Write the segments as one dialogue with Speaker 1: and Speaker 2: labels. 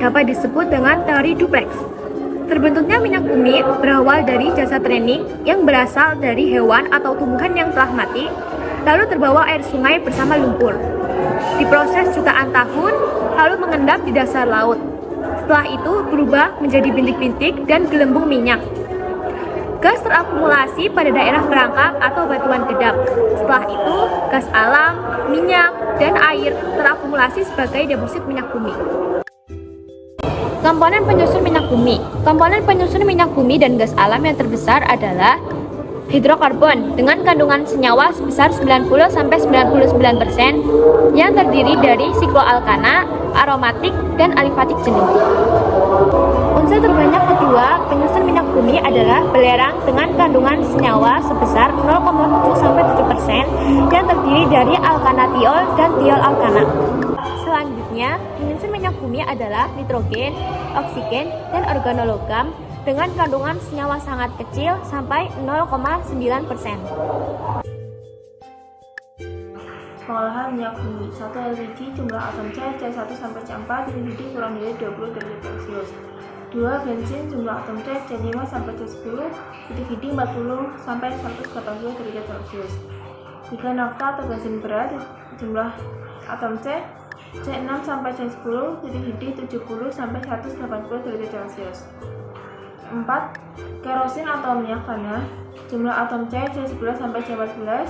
Speaker 1: dapat disebut dengan teori duplex. Terbentuknya minyak bumi berawal dari jasa training yang berasal dari hewan atau tumbuhan yang telah mati, lalu terbawa air sungai bersama lumpur. Diproses jutaan tahun, lalu mengendap di dasar laut. Setelah itu berubah menjadi bintik-bintik dan gelembung minyak. Gas terakumulasi pada daerah perangkap atau batuan kedap. Setelah itu, gas alam, minyak, dan air terakumulasi sebagai deposit minyak bumi. Komponen penyusun minyak bumi. Komponen penyusun minyak bumi dan gas alam yang terbesar adalah hidrokarbon dengan kandungan senyawa sebesar 90-99% yang terdiri dari sikloalkana, aromatik, dan alifatik jenuh. Unsur terbanyak kedua penyusun minyak bumi adalah belerang dengan kandungan senyawa sebesar 0,7-7% yang terdiri dari alkanatiol dan tiol alkana. Selanjutnya, penyusun minyak bumi adalah nitrogen, oksigen, dan organologam dengan kandungan senyawa sangat kecil sampai 0,9%.
Speaker 2: Pengolahan minyak bumi. 1 LPG jumlah atom C1 sampai C4 titik didih kurang dari 20 derajat Celcius. 2 bensin jumlah atom C5 sampai C10 titik didih 40 sampai 180 derajat Celcius. 3 nafta atau bensin berat jumlah atom C6 sampai C10 titik didih 70 sampai 180 derajat Celcius. 4. Kerosin atau minyak tanah jumlah atom C11 sampai C14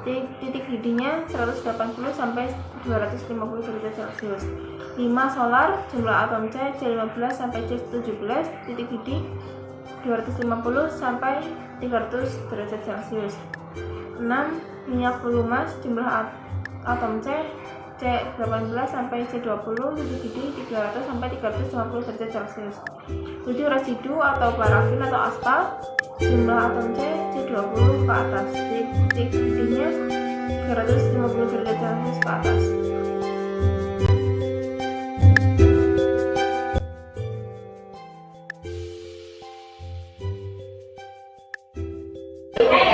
Speaker 2: titik didihnya 180 sampai 250 derajat Celcius. 5. Solar jumlah atom C15 sampai C17 titik didih 250 sampai 300 derajat Celcius. 6. Minyak pelumas jumlah atom C18 sampai C20 titik didih 300 sampai 350 derajat Celcius. 7. Residu atau parafin atau aspal jumlah atom C20 ke atas titik didihnya 350 derajat Celcius ke atas.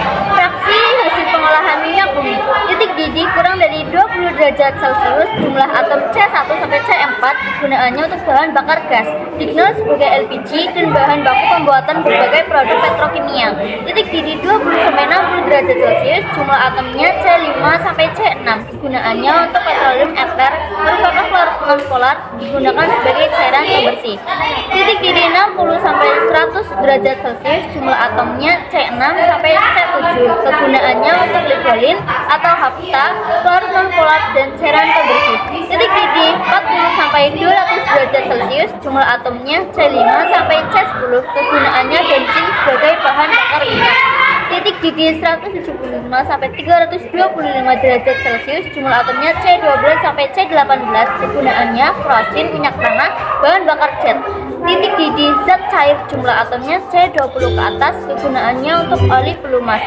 Speaker 3: Fraksi hasil pengolahan minyak bumi. Titik didih kurang dari 20 derajat Celcius, jumlah atom C1 sampai C4 gunaannya untuk bahan bakar gas, dikenal sebagai LPG dan bahan baku pembuatan berbagai produk petrokimia. Titik didih 20 sampai 60 derajat Celcius, jumlah atomnya C5 sampai C6 gunaannya untuk petroleum ether merupakan larut non-polar digunakan sebagai cairan pembersih. Titik didih 60 sampai 100 derajat Celcius, jumlah atomnya C6 sampai C7 kegunaannya untuk glycolin atau hafta, larut non-polar dan cairan pembersih. Titik didih 40 sampai 200 derajat Celcius, jumlah atomnya C5 sampai C10 kegunaannya bensin sebagai bahan bakar minyak. Titik didih 175 sampai 325 derajat Celcius, jumlah atomnya C12 sampai C18 kegunaannya kerosin, minyak tanah, bahan bakar jet. Titik didih zat cair jumlah atomnya C20 ke atas kegunaannya untuk oli pelumas.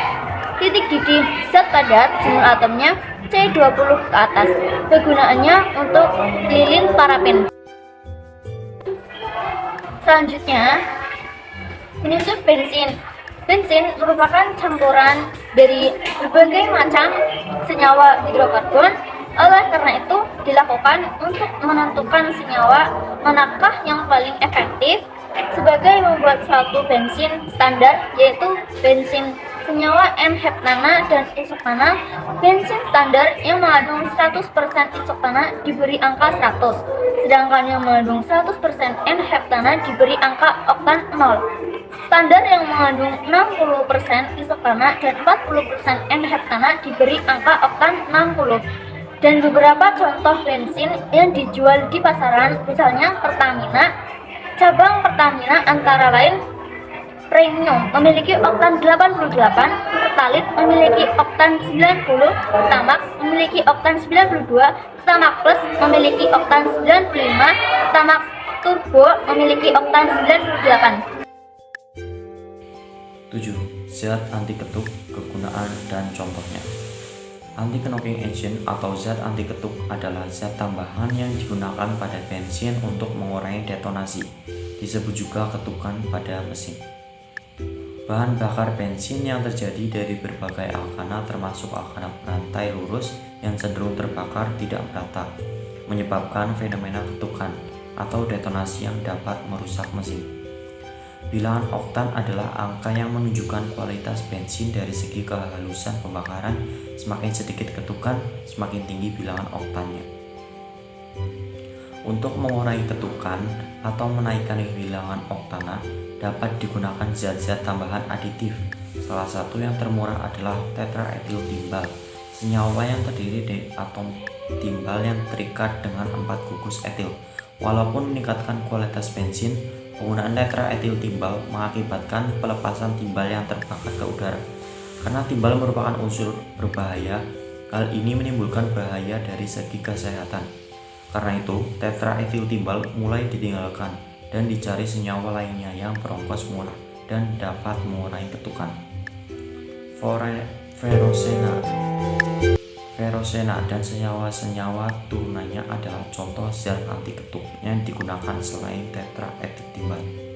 Speaker 3: Titik didih zat padat jumlah atomnya C20 ke atas kegunaannya untuk lilin parafin. Selanjutnya, penyusun bensin. Bensin merupakan campuran dari berbagai macam senyawa hidrokarbon. Oleh karena itu, dilakukan untuk menentukan senyawa manakah yang paling efektif sebagai membuat suatu bensin standar, yaitu bensin senyawa N-heptana dan isoktana. Bensin standar yang mengandung 100% isoktana diberi angka 100, sedangkan yang mengandung 100% N-heptana diberi angka oktan 0. Standar yang mengandung 60% isoktana dan 40% N-heptana diberi angka oktan 60. Dan beberapa contoh bensin yang dijual di pasaran, misalnya Pertamina. Cabang Pertamina antara lain Premium memiliki oktan 88, Pertalite memiliki oktan 90, Pertamax memiliki oktan 92, Pertamax Plus memiliki oktan 95, Pertamax Turbo memiliki oktan 98.
Speaker 4: 7. Zat anti ketuk, kegunaan dan contohnya. Anti-knocking agent atau zat anti ketuk adalah zat tambahan yang digunakan pada bensin untuk mengurangi detonasi. Disebut juga ketukan pada mesin. Bahan bakar bensin yang terjadi dari berbagai alkana termasuk alkana berantai lurus yang cenderung terbakar tidak merata, menyebabkan fenomena ketukan. atau detonasi yang dapat merusak mesin. Bilangan oktan adalah angka yang menunjukkan kualitas bensin dari segi kehalusan pembakaran. Semakin sedikit ketukan, semakin tinggi bilangan oktannya. Untuk mengurangi ketukan atau menaikkan bilangan oktana, dapat digunakan zat-zat tambahan aditif. Salah satu yang termurah adalah tetraetil timbal, senyawa yang terdiri dari atom timbal yang terikat dengan 4 gugus etil. Walaupun meningkatkan kualitas bensin, penggunaan tetraetil timbal mengakibatkan pelepasan timbal yang terbakar ke udara. Karena timbal merupakan unsur berbahaya, hal ini menimbulkan bahaya dari segi kesehatan. Karena itu, tetraetil timbal mulai ditinggalkan dan dicari senyawa lainnya yang berongkos murah dan dapat mengurangi ketukan. Ferrosena dan senyawa-senyawa turunannya adalah contoh zat anti ketuk yang digunakan selain tetraetil timbal.